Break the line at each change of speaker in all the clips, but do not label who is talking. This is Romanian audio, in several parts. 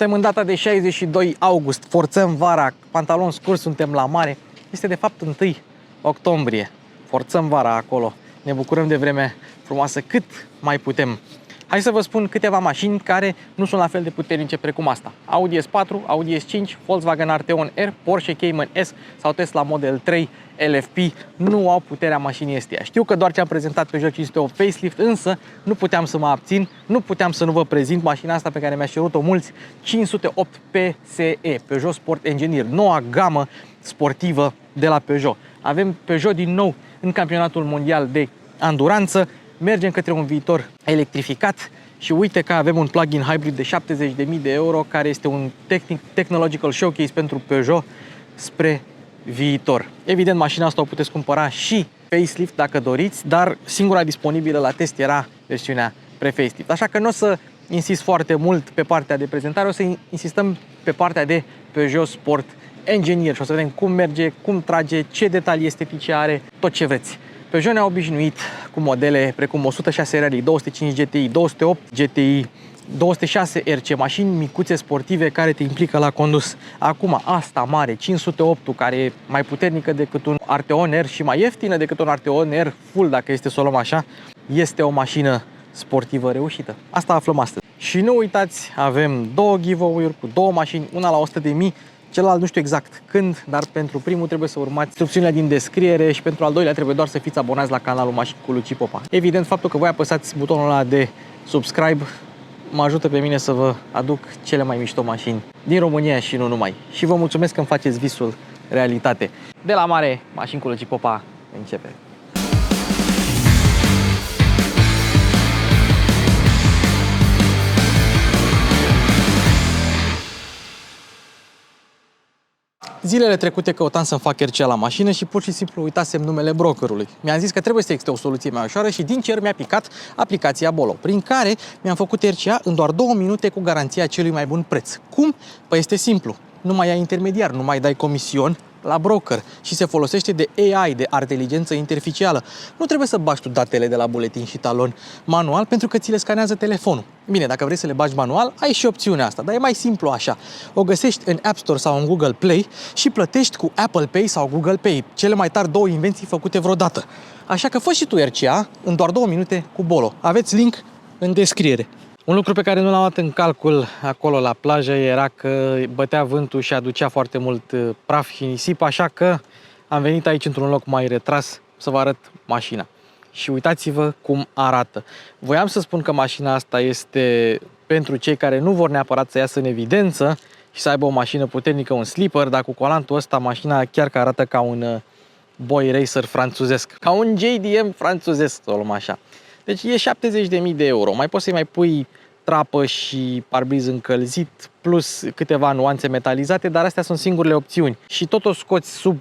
Suntem în data de 62 august, forțăm vara, pantaloni scurți, suntem la mare. Este de fapt 1 octombrie, forțăm vara acolo. Ne bucurăm de vreme frumoasă cât mai putem. Hai să vă spun câteva mașini care nu sunt la fel de puternice precum asta. Audi S4, Audi S5, Volkswagen Arteon R, Porsche Cayman S sau Tesla Model 3 LFP nu au puterea mașinii astea. Știu că doar ce am prezentat Peugeot 508 facelift, însă nu puteam să mă abțin, nu puteam să nu vă prezint mașina asta pe care mi-a cerut-o mulți, 508 PSE, Peugeot Sport Engineer, noua gamă sportivă de la Peugeot. Avem Peugeot din nou în campionatul mondial de anduranță, mergem către un viitor electrificat și uite că avem un plug-in hybrid de 70.000 de euro care este un technological showcase pentru Peugeot spre viitor. Evident, mașina asta o puteți cumpăra și facelift dacă doriți, dar singura disponibilă la test era versiunea pre-facelift. Așa că nu o să insist foarte mult pe partea de prezentare, o să insistăm pe partea de Peugeot Sport Engineer și o să vedem cum merge, cum trage, ce detalii estetice are, tot ce vreți. Peugeot ne-a obișnuit cu modele precum 106 Rally, 205 GTI, 208 GTI, 206 RC, mașini micuțe sportive care te implică la condus. Acum asta mare, 508, care e mai puternică decât un Arteon R și mai ieftină decât un Arteon R full, dacă este să o luăm așa, este o mașină sportivă reușită. Asta aflăm astăzi. Și nu uitați, avem două giveaway-uri cu două mașini, una la 100.000, celălalt nu știu exact când, dar pentru primul trebuie să urmați instrucțiunile din descriere și pentru al doilea trebuie doar să fiți abonați la canalul Mașini cu Luci Popa. Evident, faptul că voi apăsați butonul ăla de subscribe mă ajută pe mine să vă aduc cele mai mișto mașini din România și nu numai. Și vă mulțumesc că îmi faceți visul realitate. De la mare, Mașini cu Luci Popa începe. Zilele trecute căutam să-mi fac RCA la mașină și pur și simplu uitasem numele brokerului. Mi-am zis că trebuie să existe o soluție mai ușoară și din cer mi-a picat aplicația Bolo, prin care mi-am făcut RCA în doar 2 minute cu garanția celui mai bun preț. Cum? Păi este simplu. Nu mai ai intermediar, nu mai dai comision la broker și se folosește de AI, de inteligență artificială. Nu trebuie să bagi tu datele de la buletin și talon manual pentru că ți le scanează telefonul. Bine, dacă vrei să le bagi manual, ai și opțiunea asta, dar e mai simplu așa. O găsești în App Store sau în Google Play și plătești cu Apple Pay sau Google Pay, cele mai tari două invenții făcute vreodată. Așa că fă și tu RCA în doar 2 minute cu Bolo. Aveți link în descriere. Un lucru pe care nu l-am luat în calcul acolo la plajă era că bătea vântul și aducea foarte mult praf și nisip, așa că am venit aici într-un loc mai retras să vă arăt mașina. Și uitați-vă cum arată. Voiam să spun că mașina asta este pentru cei care nu vor neapărat să iasă în evidență și să aibă o mașină puternică, un slipper, dar cu colantul ăsta mașina chiar că arată ca un boy racer franțuzesc, ca un JDM franțuzesc, să o luăm așa. Deci e 70.000 de euro. Mai poți să-i mai pui trapă și parbriz încălzit, plus câteva nuanțe metalizate, dar astea sunt singurele opțiuni. Și tot o scoți sub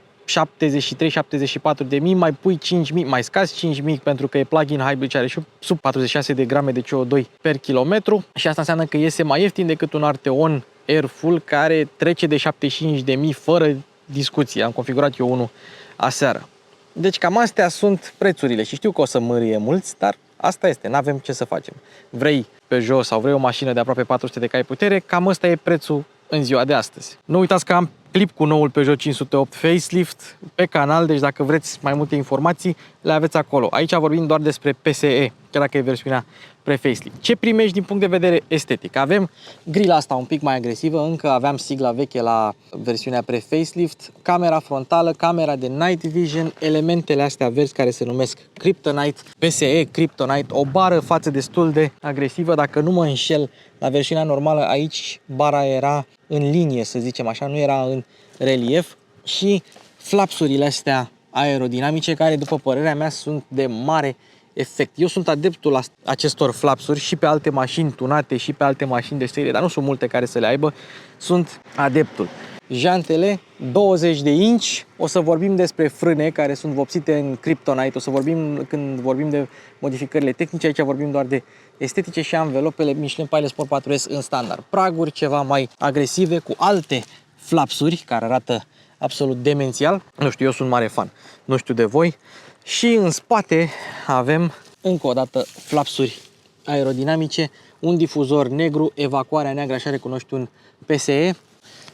73-74 de mii, mai pui 5.000, mai scazi 5.000 pentru că e plug-in hybrid și are și sub 46 de grame de CO2 per kilometru și asta înseamnă că iese mai ieftin decât un Arteon R Full care trece de 75.000 fără discuție. Am configurat eu unul aseară. Deci cam astea sunt prețurile și știu că o să mărie mulți, dar asta este, n-avem ce să facem. Vrei Peugeot sau vrei o mașină de aproape 400 de cai putere, cam ăsta e prețul în ziua de astăzi. Nu uitați că am clip cu noul Peugeot 508 facelift pe canal, deci dacă vreți mai multe informații, le aveți acolo. Aici vorbim doar despre PSE, chiar dacă e versiunea pre-facelift. Ce primești din punct de vedere estetic? Avem grila asta un pic mai agresivă, încă aveam sigla veche la versiunea pre-facelift, camera frontală, camera de night vision, elementele astea verzi care se numesc Kryptonite, PSE Kryptonite, o bară față destul de agresivă, dacă nu mă înșel, la versiunea normală aici bara era în linie, să zicem așa, nu era în relief și flapsurile astea aerodinamice care, după părerea mea, sunt de mare efect. Eu sunt adeptul la acestor flapsuri și pe alte mașini tunate și pe alte mașini de serie, dar nu sunt multe care să le aibă. Sunt adeptul. Jantele 20 de inch, o să vorbim despre frâne care sunt vopsite în Kryptonite, o să vorbim când vorbim de modificările tehnice, aici vorbim doar de estetice și anvelopele Michelin Pilot Sport 4S în standard. Praguri ceva mai agresive cu alte flapsuri care arată absolut demențial. Nu știu, eu sunt mare fan, nu știu de voi. Și în spate avem încă o dată flapsuri aerodinamice, un difuzor negru, evacuarea neagră, așa recunoști un PSE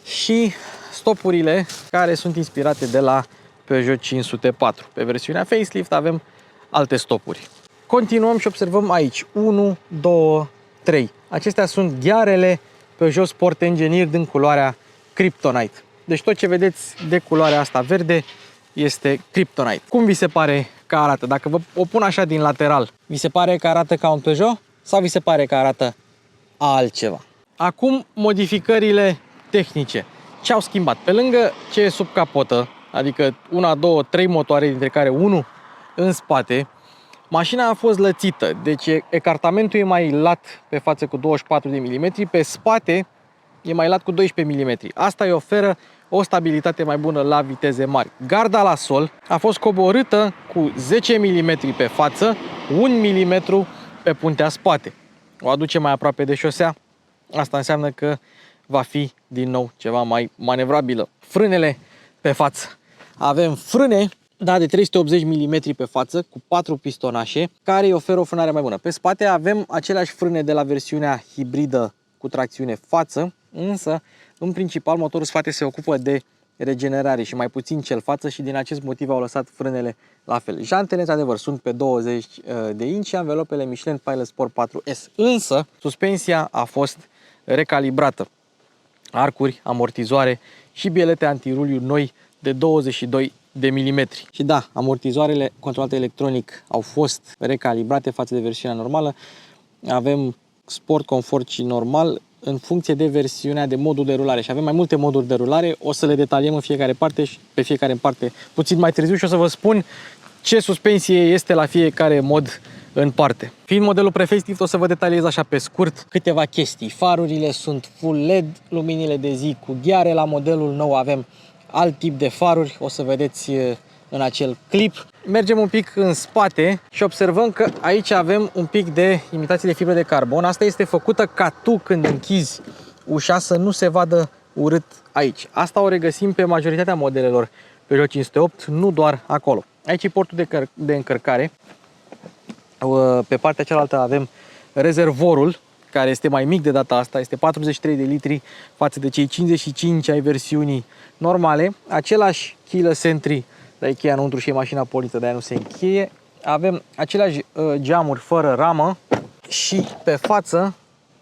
și stopurile care sunt inspirate de la Peugeot 504. Pe versiunea facelift avem alte stopuri. Continuăm și observăm aici 1, 2, 3. Acestea sunt ghearele Peugeot Sport Engineer din culoarea Kryptonite. Deci tot ce vedeți de culoarea asta verde este Kryptonite. Cum vi se pare că arată? Dacă vă o pun așa din lateral, vi se pare că arată ca un Peugeot sau vi se pare că arată altceva? Acum modificările tehnice. Ce au schimbat? Pe lângă ce e sub capotă, adică 1, 2, 3 motoare, dintre care unul în spate, mașina a fost lățită, deci ecartamentul e mai lat pe față cu 24 de mm, pe spate e mai lat cu 12 mm. Asta îi oferă o stabilitate mai bună la viteze mari. Garda la sol a fost coborâtă cu 10 mm pe față, 1 mm pe puntea spate. O aduce mai aproape de șosea. Asta înseamnă că va fi din nou ceva mai manevrabilă. Frânele pe față. Avem frâne, da, de 380 mm pe față, cu 4 pistonașe, care îi oferă o frânare mai bună. Pe spate avem aceleași frâne de la versiunea hibridă cu tracțiune față, însă, în principal, motorul spate se ocupă de regenerare și mai puțin cel față și din acest motiv au lăsat frânele la fel. Jantele, într-adevăr, sunt pe 20 de inci și anvelopele Michelin Pilot Sport 4S, însă suspensia a fost recalibrată. Arcuri, amortizoare și bielete antiruliu noi de 22 de milimetri. Și da, amortizoarele controlate electronic au fost recalibrate față de versiunea normală. Avem sport, confort și normal în funcție de versiunea de modul de rulare și avem mai multe moduri de rulare. O să le detaliem în fiecare parte și pe fiecare în parte puțin mai târziu și o să vă spun ce suspensie este la fiecare mod în parte. Fiind modelul pre-facelift, o să vă detaliez așa pe scurt câteva chestii. Farurile sunt full LED, luminile de zi cu gheare. La modelul nou avem alt tip de faruri, o să vedeți în acel clip. Mergem un pic în spate și observăm că aici avem un pic de imitație de fibră de carbon. Asta este făcută ca tu, când închizi ușa, să nu se vadă urât aici. Asta o regăsim pe majoritatea modelelor Peugeot 508, nu doar acolo. Aici e portul de încărcare. Pe partea cealaltă avem rezervorul, care este mai mic de data asta, este 43 de litri față de cei 55 ai versiunii normale. Același keyless entry, dar e cheia înăuntru și e mașina pornită, de aia nu se încheie. Avem aceleași geamuri fără ramă și pe față,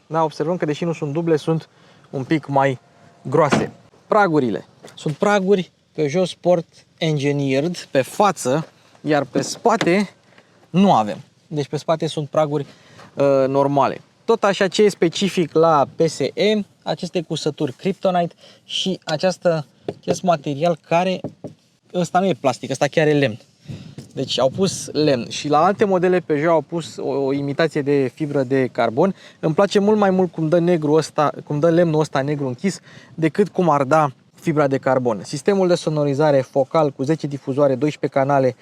da, observăm că deși nu sunt duble, sunt un pic mai groase. Pragurile sunt praguri Peugeot Sport Engineered pe față, iar pe spate nu avem. Deci pe spate sunt praguri normale. Tot așa, ce e specific la PSE, aceste cusături Kryptonite și acest material care, ăsta nu e plastic, ăsta chiar e lemn. Deci au pus lemn și la alte modele Peugeot au pus o imitație de fibră de carbon. Îmi place mult mai mult cum dă negru ăsta, cum dă lemnul ăsta negru închis, decât cum ar da fibra de carbon. Sistemul de sonorizare focal cu 10 difuzoare, 12 canale,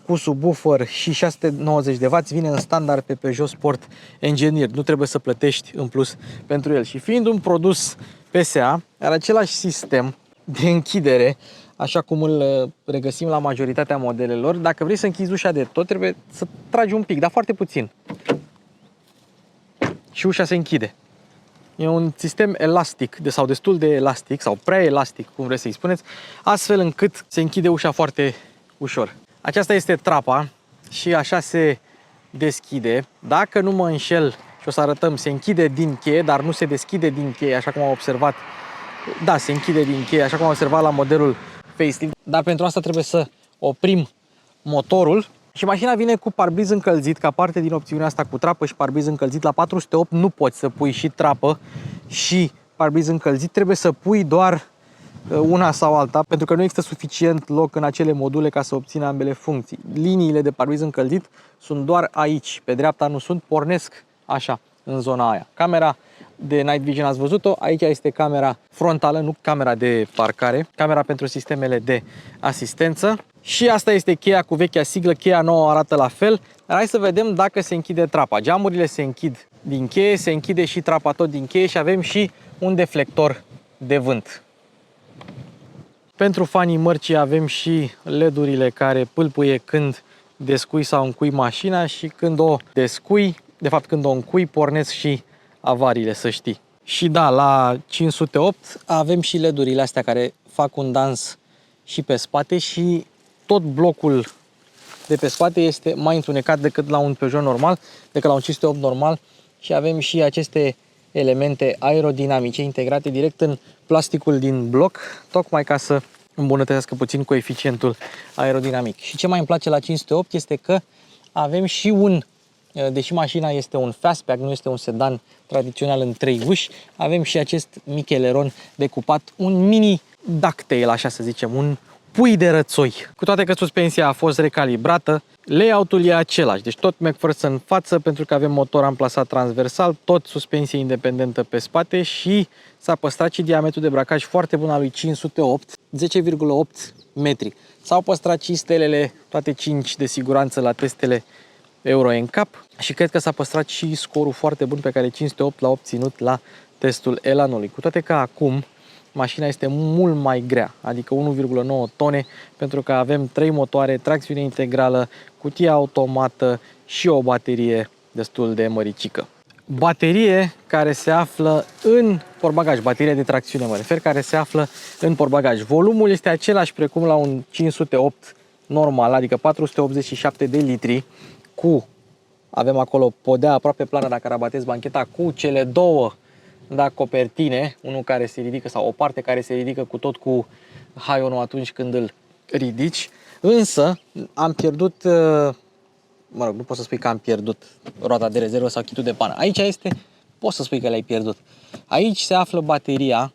cu subwoofer și 690 de W vine în standard pe Peugeot Sport Engineer. Nu trebuie să plătești în plus pentru el. Și fiind un produs PSA, are același sistem de închidere, așa cum îl regăsim la majoritatea modelelor. Dacă vrei să închizi ușa de tot, trebuie să tragi un pic, dar foarte puțin. Și ușa se închide. E un sistem elastic, sau destul de elastic, sau prea elastic, cum vreți să-i spuneți, astfel încât se închide ușa foarte ușor. Aceasta este trapa și așa se deschide. Dacă nu mă înșel, și o să arătăm, se închide din cheie, dar nu se deschide din cheie, așa cum am observat. Da, se închide din cheie, așa cum am observat la modelul facelift. Dar pentru asta trebuie să oprim motorul. Și mașina vine cu parbriz încălzit, ca parte din opțiunea asta cu trapă și parbriz încălzit. La 408 nu poți să pui și trapă și parbriz încălzit, trebuie să pui doar una sau alta, pentru că nu există suficient loc în acele module ca să obțină ambele funcții. Liniile de parbriz încălzit sunt doar aici, pe dreapta nu sunt, pornesc așa, în zona aia. Camera de Night Vision ați văzut-o, aici este camera frontală, nu camera de parcare, camera pentru sistemele de asistență. Și asta este cheia cu vechea siglă, cheia nouă arată la fel, dar hai să vedem dacă se închide trapa. Geamurile se închid din cheie, se închide și trapa tot din cheie și avem și un deflector de vânt. Pentru fanii mărcii avem și LED-urile care pâlpâie când descui sau încui mașina și când o descui, de fapt când o încui, pornesc și avariile, să știi. Și da, la 508 avem și LED-urile astea care fac un dans și pe spate și tot blocul de pe spate este mai întunecat decât la un Peugeot normal, decât la un 508 normal și avem și aceste elemente aerodinamice integrate direct în plasticul din bloc, tocmai ca să îmbunătățească puțin coeficientul aerodinamic. Și ce mai îmi place la 508 este că avem și deși mașina este un fastback, nu este un sedan tradițional în 3 uși, avem și acest mic eleron decupat, un mini ducktail, așa să zicem, un pui de rățoi. Cu toate că suspensia a fost recalibrată, layout-ul e același, deci tot McPherson în față, pentru că avem motor amplasat transversal, tot suspensie independentă pe spate și s-a păstrat și diametrul de bracaj foarte bun al lui 508, 10,8 metri. S-au păstrat și stelele, toate 5 de siguranță la testele Euro NCAP și cred că s-a păstrat și scorul foarte bun pe care 508 l-a obținut la testul elanului. Cu toate că acum mașina este mult mai grea, adică 1,9 tone, pentru că avem 3 motoare, tracțiune integrală, cutie automată și o baterie destul de măricică. Baterie care se află în portbagaj, baterie de tracțiune mă refer, care se află în portbagaj. Volumul este același precum la un 508 normal, adică 487 de litri, avem acolo podea aproape plană dacă rabatezi bancheta, cu cele două copertine, unul care se ridică sau o parte care se ridică cu tot cu haionul atunci când îl ridici, însă am pierdut, nu pot să spui că am pierdut roata de rezervă sau kitul de pană. Aici poți să spui că le-ai pierdut. Aici se află bateria,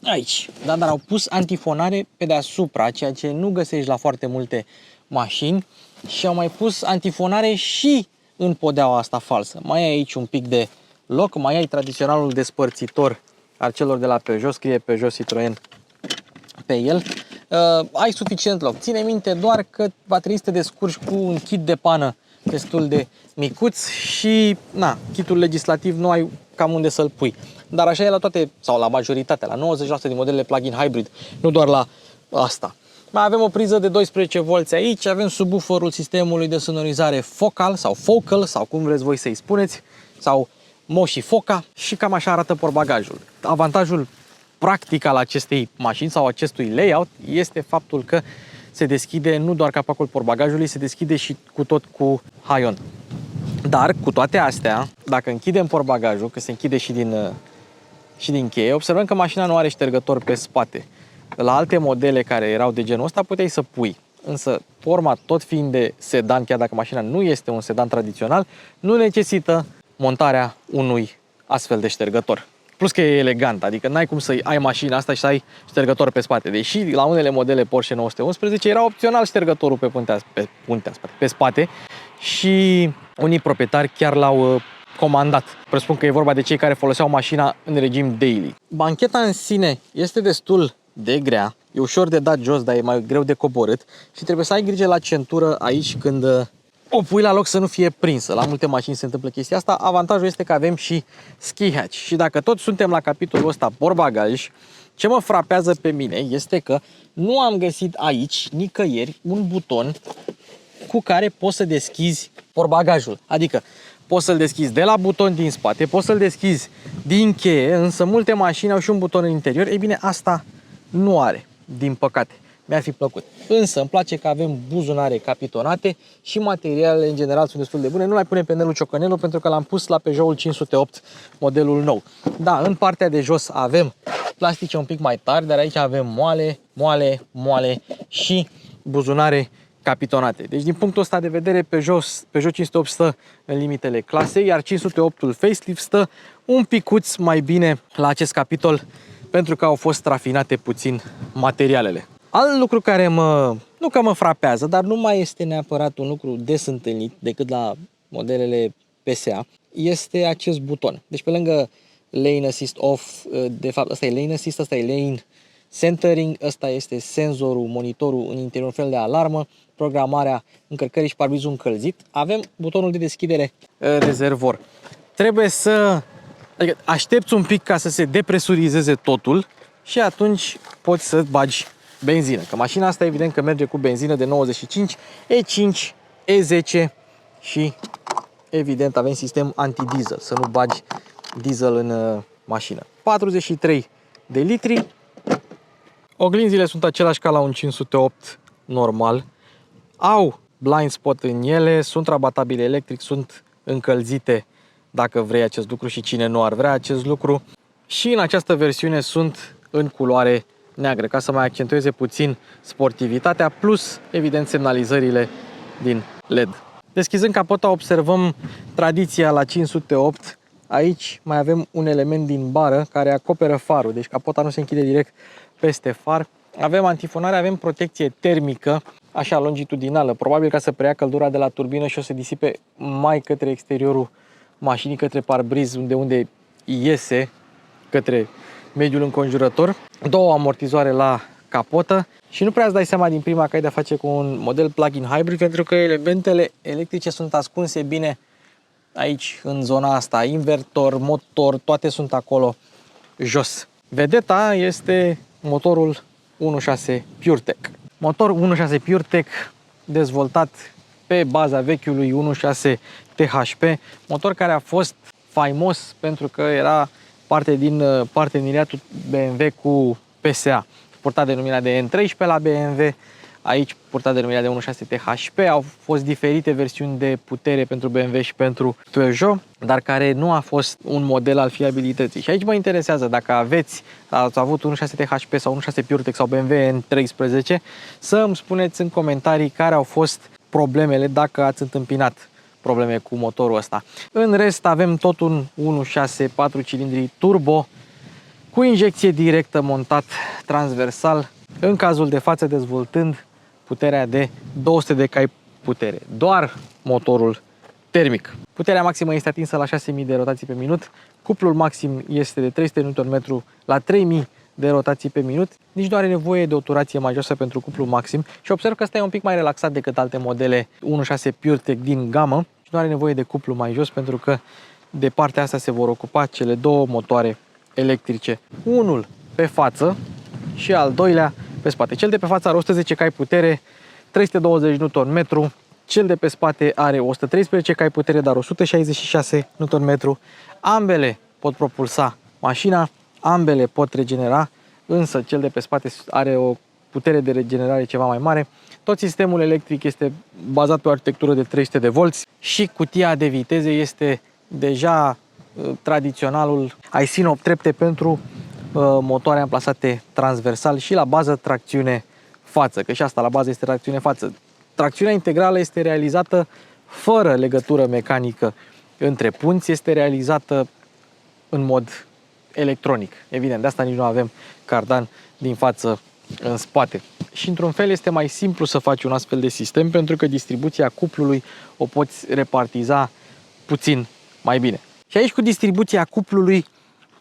aici, dar au pus antifonare pe deasupra, ceea ce nu găsești la foarte multe mașini și au mai pus antifonare și în podeaua asta falsă. Mai ai aici un pic de loc, mai ai tradiționalul despărțitor al celor de la Peugeot, scrie Peugeot Citroen pe el. Ai suficient loc. Ține minte doar că va trebui să te descurci cu un kit de pană destul de micuț și kitul legislativ nu ai cam unde să-l pui. Dar așa e la toate, sau la majoritatea, la 90% din modelele plug-in hybrid, nu doar la asta. Mai avem o priză de 12 V aici, avem subwooferul sistemului de sonorizare Focal sau cum vreți voi să-i spuneți, sau Moshi Foca și cam așa arată portbagajul. Avantajul practic al acestei mașini sau acestui layout este faptul că se deschide nu doar capacul portbagajului, se deschide și cu haion. Dar cu toate astea, dacă închidem portbagajul, că se închide și din cheie, observăm că mașina nu are ștergător pe spate. La alte modele care erau de genul ăsta puteai să pui, însă forma tot fiind de sedan, chiar dacă mașina nu este un sedan tradițional, nu necesită montarea unui astfel de ștergător. Plus că e elegant, adică n-ai cum să ai mașina asta și să ai ștergător pe spate. Deși la unele modele Porsche 911 era opțional ștergătorul pe spate și unii proprietari chiar l-au comandat. Presupun că e vorba de cei care foloseau mașina în regim daily. Bancheta în sine este destul de grea, e ușor de dat jos, dar e mai greu de coborât și trebuie să ai grijă la centură aici când o pui la loc să nu fie prinsă. La multe mașini se întâmplă chestia asta. Avantajul este că avem și ski hatch. Și dacă tot suntem la capitolul ăsta portbagaj, ce mă frapează pe mine este că nu am găsit aici nicăieri un buton cu care poți să deschizi portbagajul. Adică poți să-l deschizi de la buton din spate, poți să-l deschizi din cheie, însă multe mașini au și un buton în interior. Ei bine, asta nu are, din păcate. Mi-ar fi plăcut. Însă îmi place că avem buzunare capitonate și materialele în general sunt destul de bune. Nu mai punem pe Nelu Ciocanelu pentru că l-am pus la Peugeot 508 modelul nou. Da, în partea de jos avem plastice un pic mai tari, dar aici avem moale și buzunare capitonate. Deci din punctul ăsta de vedere Peugeot 508 stă în limitele clasei, iar 508-ul facelift stă un picuț mai bine la acest capitol pentru că au fost rafinate puțin materialele. Alt lucru care nu că mă frapează, dar nu mai este neapărat un lucru des întâlnit decât la modelele PSA, este acest buton. Deci pe lângă Lane Assist Off, de fapt ăsta e Lane Assist, ăsta e Lane Centering, ăsta este senzorul, monitorul în interior, un fel de alarmă, programarea încărcării și parbrizul încălzit. Avem butonul de deschidere rezervor. Trebuie adică aștepți un pic ca să se depresurizeze totul și atunci poți să bagi benzină. Că mașina asta evident că merge cu benzină de 95, E5, E10 și evident avem sistem anti-diesel, să nu bagi diesel în mașină. 43 de litri. Oglinzile sunt același ca la un 508 normal. Au blind spot în ele, sunt rabatabile electric, sunt încălzite dacă vrei acest lucru și cine nu ar vrea acest lucru. Și în această versiune sunt în culoare neagră, ca să mai accentueze puțin sportivitatea, plus, evident, semnalizările din LED. Deschizând capota, observăm tradiția la 508. Aici mai avem un element din bară care acoperă farul, deci capota nu se închide direct peste far. Avem antifonare, avem protecție termică, așa longitudinală, probabil ca să preia căldura de la turbină și o să disipe mai către exteriorul mașinii, către parbriz, unde iese către mediul înconjurător. Două amortizoare la capotă și nu prea îți dai seama din prima că ai de-a face cu un model plug-in hybrid, pentru că elementele electrice sunt ascunse bine aici, în zona asta. Invertor, motor, toate sunt acolo jos. Vedeta este motorul 1.6 PureTech. Motor 1.6 PureTech dezvoltat pe baza vechiului 1.6 THP, motor care a fost faimos pentru că era parte din parteneriatul BMW cu PSA, purtat denumirea de N13 la BMW, aici purtat denumirea de 1.6 THP. Au fost diferite versiuni de putere pentru BMW și pentru Peugeot, dar care nu a fost un model al fiabilității. Și aici mă interesează dacă ați avut 1.6 THP sau 1.6 PureTech sau BMW N13, să îmi spuneți în comentarii care au fost problemele, dacă ați întâmpinat probleme cu motorul ăsta. În rest avem tot un 1.6 4 cilindri turbo cu injecție directă montat transversal, în cazul de față dezvoltând puterea de 200 de cai putere. Doar motorul termic. Puterea maximă este atinsă la 6000 de rotații pe minut, cuplul maxim este de 300 Nm la 3000 de rotații pe minut, nici nu are nevoie de o turație mai josă pentru cuplul maxim și observ că ăsta e un pic mai relaxat decât alte modele 1.6 PureTech din gamă și nu are nevoie de cuplu mai jos pentru că de partea asta se vor ocupa cele două motoare electrice. Unul pe față și al doilea pe spate. Cel de pe față are 110 cai putere, 320 Nm, cel de pe spate are 113 cai putere, dar 166 Nm. Ambele pot propulsa mașina, ambele pot regenera, însă cel de pe spate are o putere de regenerare ceva mai mare. Tot sistemul electric este bazat pe o arhitectură de 300 de volți și cutia de viteze este deja tradiționalul IC 8 trepte pentru motoare amplasate transversal și la bază tracțiune față, că și asta la bază este tracțiune față. Tracțiunea integrală este realizată fără legătură mecanică între punți, este realizată în mod electronic. Evident, de asta nici nu avem cardan din față în spate. Și într-un fel este mai simplu să faci un astfel de sistem pentru că distribuția cuplului o poți repartiza puțin mai bine. Și aici cu distribuția cuplului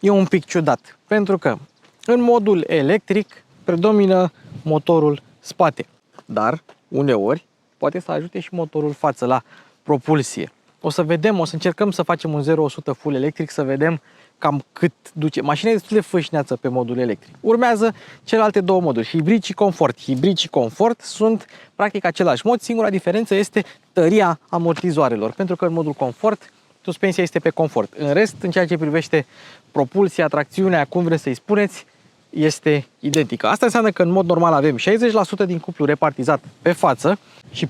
e un pic ciudat, pentru că în modul electric predomină motorul spate, dar uneori poate să ajute și motorul față la propulsie. O să vedem, o să încercăm să facem un 0-100 full electric, să vedem cam cât duce. Mașina e destul de fâșneață pe modul electric. Urmează celelalte două moduri, hibrid și confort. Hibrid și confort sunt practic același mod, singura diferență este tăria amortizoarelor, pentru că în modul confort suspensia este pe confort. În rest, în ceea ce privește propulsia, tracțiunea, cum vreți să-i spuneți, este identică. Asta înseamnă că în mod normal avem 60% din cuplu repartizat pe față și 40%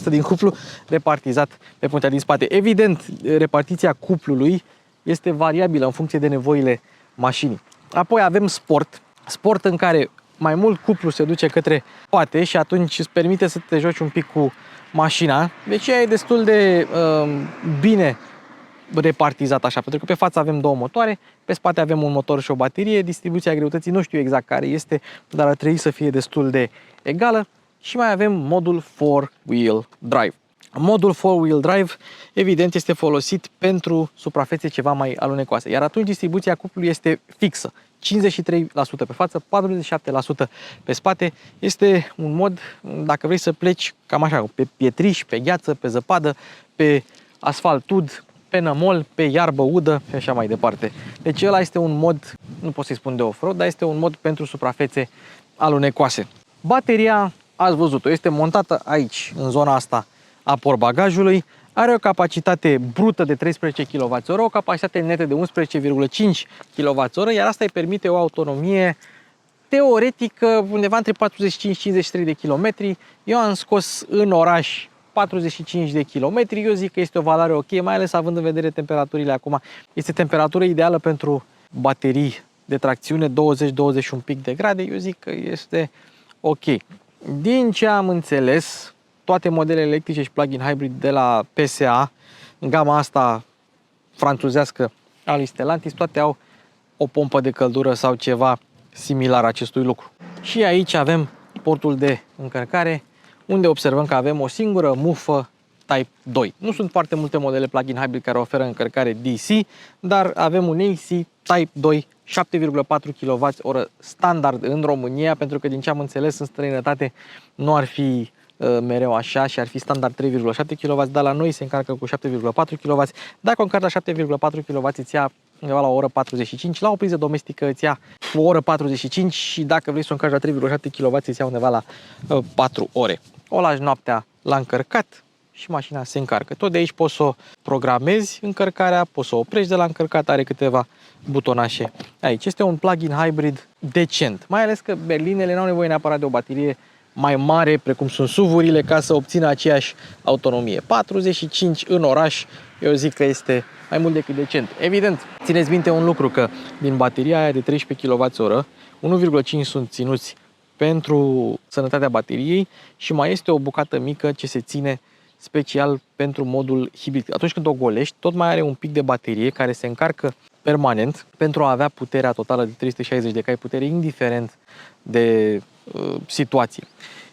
din cuplu repartizat pe puntea din spate. Evident, repartiția cuplului este variabilă în funcție de nevoile mașinii. Apoi avem sport. Sport în care mai mult cuplu se duce către spate și atunci îți permite să te joci un pic cu mașina. Deci ea e destul de bine repartizat așa, pentru că pe față avem două motoare, pe spate avem un motor și o baterie, distribuția greutății nu știu exact care este, dar ar trebui să fie destul de egală și mai avem modul 4-wheel drive. Modul 4-wheel drive evident este folosit pentru suprafețe ceva mai alunecoase, iar atunci distribuția cuplului este fixă, 53% pe față, 47% pe spate. Este un mod, dacă vrei să pleci cam așa, pe pietriș, pe gheață, pe zăpadă, pe asfalt ud, pe nămol, pe iarbă udă și așa mai departe. Deci ăla este un mod, nu pot să-i spun de off-road, dar este un mod pentru suprafețe alunecoase. Bateria, ați văzut-o, este montată aici, în zona asta a portbagajului. Are o capacitate brută de 13 kWh, o capacitate netă de 11,5 kWh, iar asta îi permite o autonomie teoretică undeva între 45-53 de km. Eu am scos în oraș 45 de km. Eu zic că este o valoare ok, mai ales având în vedere temperaturile acum. Este temperatura ideală pentru baterii de tracțiune 20-21 pic de grade. Eu zic că este ok. Din ce am înțeles, toate modelele electrice și plug-in hybrid de la PSA, în gama asta franțuzească a lui Stellantis, toate au o pompă de căldură sau ceva similar acestui lucru. Și aici avem portul de încărcare, unde observăm că avem o singură mufă Type 2. Nu sunt foarte multe modele plug-in hybrid care oferă încărcare DC, dar avem un AC Type 2 7,4 kWh standard în România, pentru că din ce am înțeles în străinătate nu ar fi mereu așa și ar fi standard 3,7 kW, dar la noi se încarcă cu 7,4 kW. Dacă o încarci la 7,4 kW îți ia undeva la o oră 45, la o priză domestică îți ia o oră 45 și dacă vrei să o încarci la 3,7 kW îți ia undeva la 4 ore. O lași noaptea la încărcat și mașina se încarcă. Tot de aici poți să o programezi încărcarea, poți să o oprești de la încărcat, are câteva butonașe aici. Este un plug-in hybrid decent, mai ales că berlinele nu au nevoie neapărat de o baterie mai mare, precum sunt SUV-urile, ca să obțină aceeași autonomie. 45 în oraș, eu zic că este mai mult decât decent. Evident, țineți minte un lucru, că din bateria aia de 13 kWh, 1,5 sunt ținuți pentru sănătatea bateriei și mai este o bucată mică ce se ține special pentru modul hibrid. Atunci când o golești, tot mai are un pic de baterie care se încarcă permanent pentru a avea puterea totală de 360 de cai putere, indiferent de situație.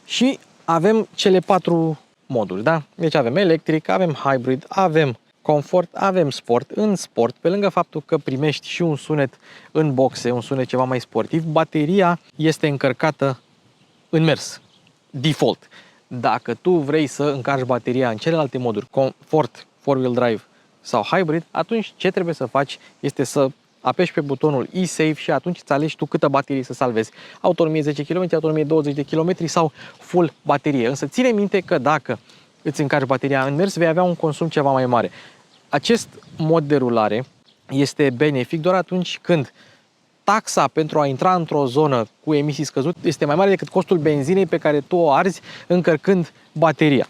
Și avem cele 4 moduri, da? Deci avem electric, avem hybrid, avem confort, avem sport. În sport, pe lângă faptul că primești și un sunet în boxe, un sunet ceva mai sportiv, bateria este încărcată în mers, default. Dacă tu vrei să încarci bateria în celelalte moduri, confort, four-wheel drive sau hybrid, atunci ce trebuie să faci este să apeși pe butonul e-save și atunci îți alegi tu câtă baterie să salvezi. Autonomie 10 km, autonomie 20 de km sau full baterie. Însă ține minte că dacă îți încarci bateria în mers, vei avea un consum ceva mai mare. Acest mod de rulare este benefic doar atunci când taxa pentru a intra într-o zonă cu emisii scăzute este mai mare decât costul benzinei pe care tu o arzi încărcând bateria.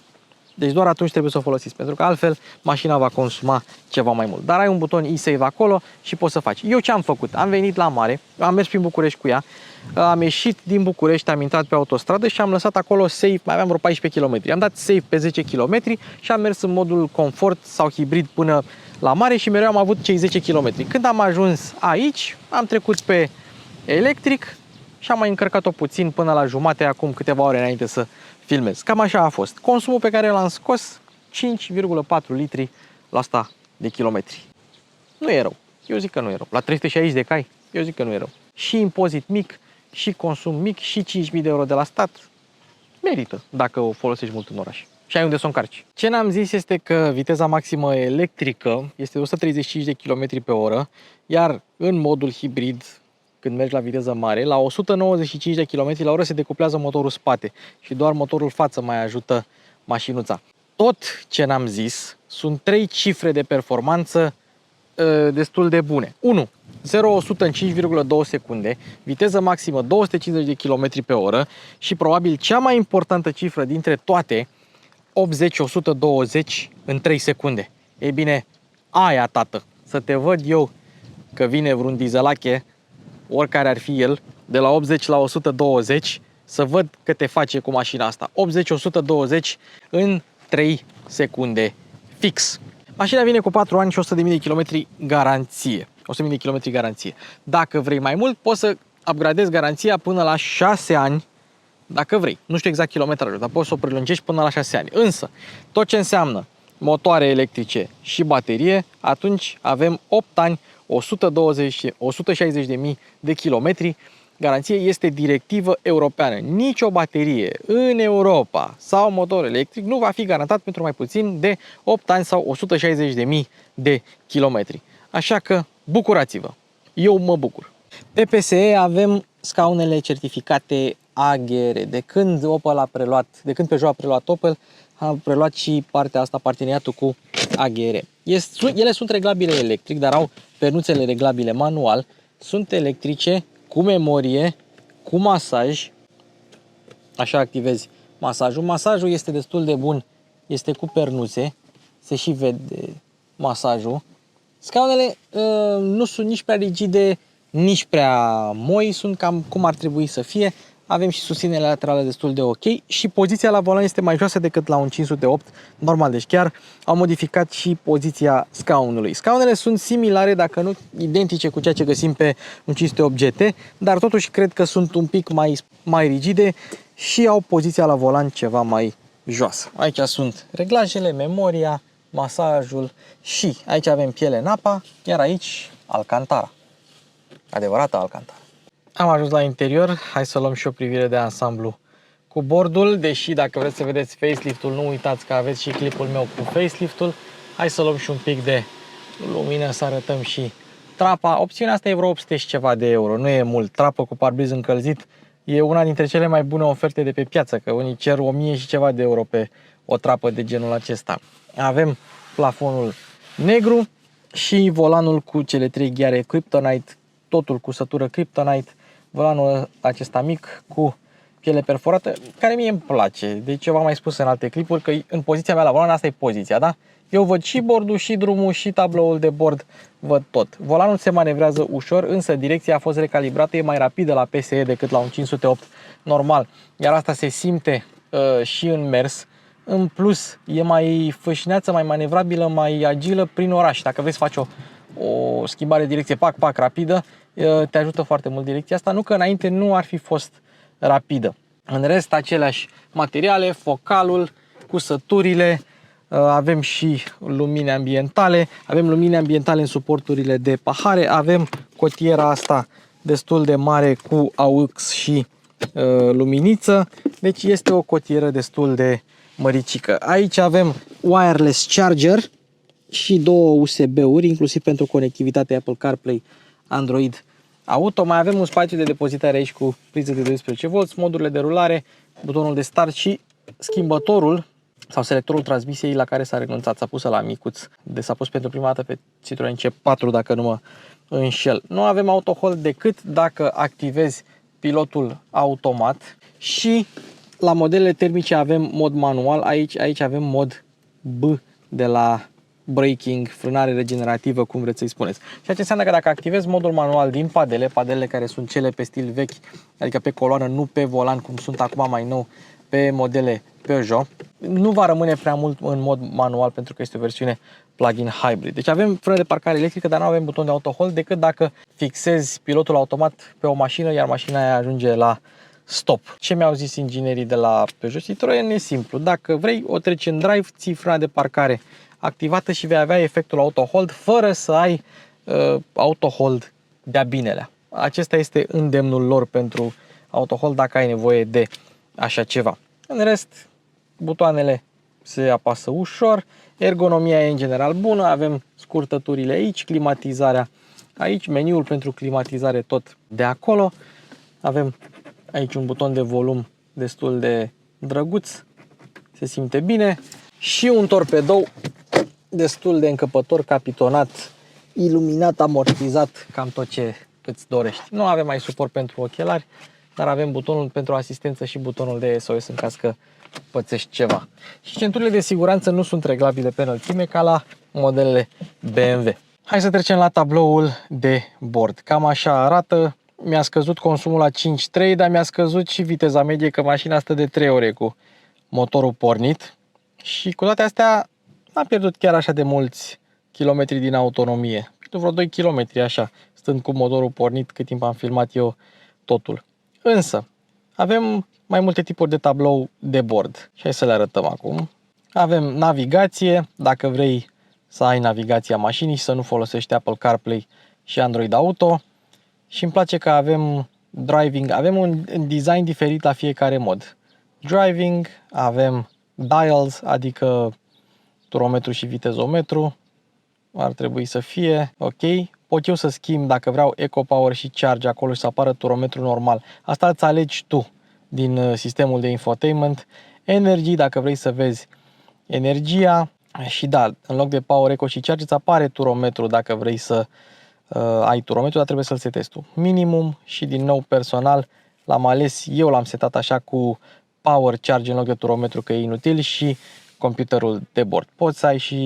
Deci doar atunci trebuie să o folosiți, pentru că altfel mașina va consuma ceva mai mult. Dar ai un buton e-save acolo și poți să faci. Eu ce am făcut? Am venit la mare, am mers prin București cu ea, am ieșit din București, am intrat pe autostradă și am lăsat acolo save, mai aveam vreo 14 km. Am dat save pe 10 km și am mers în modul confort sau hibrid până la mare și mereu am avut cei 10 km. Când am ajuns aici, am trecut pe electric și am mai încărcat-o puțin până la jumate, acum câteva ore înainte să filmez. Cam așa a fost. Consumul pe care l-am scos, 5,4 litri la 100 de kilometri. Nu e rău. Eu zic că nu e rău. La 360 de cai, eu zic că nu e rău. Și impozit mic, și consum mic, și 5.000 de euro de la stat. Merită dacă o folosești mult în oraș. Și ai unde să o încarci. Ce n-am zis este că viteza maximă electrică este de 135 de km pe oră, iar în modul hibrid, când mergi la viteză mare, la 195 de km la oră se decuplează motorul spate și doar motorul față mai ajută mașinuța. Tot ce n-am zis sunt 3 cifre de performanță destul de bune. 1. 0-100 în 5,2 secunde, viteză maximă 250 de km pe oră și probabil cea mai importantă cifră dintre toate, 80-120 în 3 secunde. Ei bine, aia, tată, să te văd eu că vine vreun dieselache, oricare ar fi el, de la 80 la 120, să văd că te face cu mașina asta. 80-120 în 3 secunde fix. Mașina vine cu 4 ani și 100.000 de kilometri garanție. 100.000 de kilometri garanție. Dacă vrei mai mult, poți să upgradezi garanția până la 6 ani, dacă vrei. Nu știu exact kilometrajul, dar poți să o prelungești până la 6 ani. Însă, tot ce înseamnă motoare electrice și baterie, atunci avem 8 ani, 160.000 de kilometri. Garanție este directivă europeană. Nici o baterie în Europa sau motor electric nu va fi garantat pentru mai puțin de 8 ani sau 160.000 de kilometri. Așa că bucurați-vă! Eu mă bucur! Pe PSE avem scaunele certificate AGR. De când Peugeot a preluat Opel, a preluat și partea asta, parteneriatul cu AGR. Ele sunt reglabile electric, dar au pernuțele reglabile manual. Sunt electrice, cu memorie, cu masaj. Așa activezi masajul. Masajul este destul de bun, este cu pernuțe, se și vede masajul. Scaunele nu sunt nici prea rigide, nici prea moi, sunt cam cum ar trebui să fie. Avem și susținere laterală destul de ok și poziția la volan este mai joasă decât la un 508 normal, deci chiar au modificat și poziția scaunului. Scaunele sunt similare, dacă nu identice cu ceea ce găsim pe un 508 GT, dar totuși cred că sunt un pic mai rigide și au poziția la volan ceva mai joasă. Aici sunt reglajele, memoria, masajul și aici avem piele Napa, iar aici Alcantara. Adevărată Alcantara. Am ajuns la interior, hai să luăm și o privire de ansamblu cu bordul, deși dacă vreți să vedeți facelift-ul, nu uitați că aveți și clipul meu cu facelift-ul. Hai să luăm și un pic de lumină să arătăm și trapa. Opțiunea asta e vreo 800 și ceva de euro, nu e mult. Trapă cu parbriz încălzit e una dintre cele mai bune oferte de pe piață, că unii cer 1000 și ceva de euro pe o trapă de genul acesta. Avem plafonul negru și volanul cu cele 3 ghiare Kryptonite, totul cu sătură Kryptonite, volanul acesta mic cu piele perforată, care mie îmi place. Deci eu v-am mai spus în alte clipuri că în poziția mea la volan, asta e poziția, da? Eu văd și bordul, și drumul, și tabloul de bord, văd tot. Volanul se manevrează ușor, însă direcția a fost recalibrată, e mai rapidă la PSE decât la un 508 normal. Iar asta se simte și în mers. În plus, e mai fâșneață, mai manevrabilă, mai agilă prin oraș. Dacă vrei să faci o schimbare de direcție, pac, rapidă, te ajută foarte mult direcția asta. Nu că înainte nu ar fi fost rapidă. În rest, aceleași materiale, focalul, cusăturile, avem și lumini ambientale, avem lumini ambientale în suporturile de pahare, avem cotiera asta destul de mare cu AUX și luminiță, deci este o cotieră destul de măricică. Aici avem wireless charger și două USB-uri, inclusiv pentru conectivitate Apple CarPlay, Android Auto. Mai avem un spațiu de depozitare aici cu priză de 12V, modurile de rulare, butonul de start și schimbătorul sau selectorul transmisiei la care s-a renunțat. S-a pus la micuț, s-a pus pentru prima dată pe Citroen C4, dacă nu mă înșel. Nu avem auto hold decât dacă activezi pilotul automat și la modelele termice avem mod manual, aici avem mod B de la braking, frânare regenerativă, cum vreți să-i spuneți. Ceea ce înseamnă că dacă activezi modul manual din padelele care sunt cele pe stil vechi, adică pe coloană, nu pe volan, cum sunt acum mai nou pe modele Peugeot, nu va rămâne prea mult în mod manual pentru că este o versiune plug-in hybrid. Deci avem frână de parcare electrică, dar nu avem buton de auto hold decât dacă fixezi pilotul automat pe o mașină, iar mașina aia ajunge la stop. Ce mi-au zis inginerii de la Peugeot Citroen e simplu. Dacă vrei, o treci în drive, ții frâna de parcare activată și vei avea efectul auto hold fără să ai auto hold de-a binelea. Acesta este îndemnul lor pentru auto hold dacă ai nevoie de așa ceva. În rest, butoanele se apasă ușor, ergonomia e în general bună, avem scurtăturile aici, climatizarea aici, meniul pentru climatizare tot de acolo. Avem aici un buton de volum destul de drăguț, se simte bine și un torpedou destul de încăpător, capitonat, iluminat, amortizat, cam tot ce îți dorești. Nu avem mai suport pentru ochelari, dar avem butonul pentru asistență și butonul de SOS în caz că pățești ceva. Și centurile de siguranță nu sunt reglabile pe înălțime ca la modelele BMW. Hai să trecem la tabloul de bord. Cam așa arată. Mi-a scăzut consumul la 5.3, dar mi-a scăzut și viteza medie, că mașina stă de 3 ore cu motorul pornit. Și cu toate astea n-am pierdut chiar așa de mulți kilometri din autonomie. Vreo 2 km așa, stând cu motorul pornit cât timp am filmat eu totul. Însă, avem mai multe tipuri de tablou de bord. Și hai să le arătăm acum. Avem navigație, dacă vrei să ai navigația mașinii și să nu folosești Apple CarPlay și Android Auto. Și îmi place că avem driving, avem un design diferit la fiecare mod. Driving, avem dials, adică turometru și vitezometru. Ar trebui să fie ok. Pot eu să schimb dacă vreau Eco Power și Charge acolo și să apară turometru normal. Asta îți alegi tu din sistemul de infotainment. Energy, dacă vrei să vezi energia și da, în loc de Power Eco și Charge îți apare turometru dacă vrei să ai turometru, dar trebuie să-l setezi tu. Minimum și din nou personal l-am ales, eu l-am setat așa cu Power Charge în loc de turometru că e inutil și computerul de bord. Poți să ai și